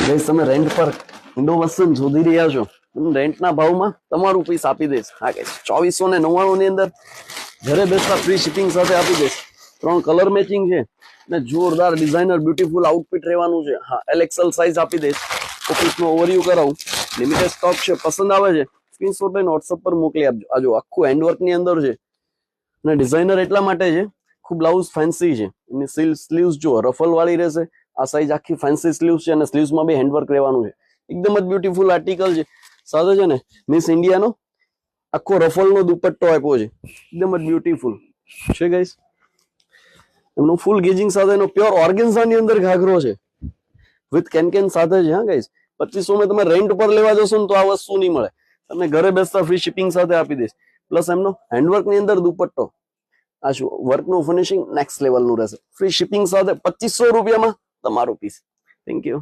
ગઈસ તમે રેન્ટ પર ઇન્ડો વસ્તુ શોધી રહ્યા છો, રેન્ટના ભાવમાં તમારું પીસ આપી દઈશ. હા ગઈસ 2499 ની અંદર ઘરે બેસતા ફ્રી શિપિંગ સાથે આપી દઈશ. 3 કલર મેચિંગ છે ને જોરદાર ડિઝાઇનર બ્યુટીફુલ આઉટફિટ રહેવાનું છે. હા LXL સાઇઝ આપી દઈશ. ઓફિસનો ઓવરવ્યુ કરાવું. લિમિટેડ સ્ટોક છે, પસંદ આવે છે સ્ક્રીનશોટ લઈને WhatsApp પર મોકલી આપજો. આ જો આખું હેન્ડવર્ક ની અંદર છે અને ડિઝાઇનર એટલા માટે છે, ખૂબ બ્લાઉઝ ફેન્સી છે. એની સ્લીવ્સ જો રફલ વાળી રહેશે. આ સાઈઝ આખી ફેન્સી સ્લીવ્સ છે અને સ્લીવ્સમાં બી હેન્ડવર્ક રહેવાનું છે. એકદમ જ બ્યુટીફુલ આર્ટિકલ છે. સાથે છે ને મિસ ઇન્ડિયાનો આખો રફલનો દુપટ્ટો આપ્યો છે, એકદમ જ બ્યુટીફુલ છે ગાઈસ. એમનું ફૂલ ગેજિંગ સાથેનો પ્યોર ઓર્ગેન્ઝાની અંદર ઘાઘરો છે વિથ કેન સાથે છે. હા ગાઈસ 2500 માં તમે રેન્ટ પર લેવા જશો ને તો આ વસ્તુ નહીં મળે. તમને ઘરે બેસતા ફ્રી શિપિંગ સાથે આપી દઈશ. પ્લસ એમનો હેન્ડવર્ક ની અંદર દુપટ્ટો. આ શું વર્કનું ફિનિશિંગ નેક્સ્ટ લેવલનું રહેશે. ફ્રી શિપિંગ સાથે 2500 રૂપિયામાં તમારું પીસ. Thank you.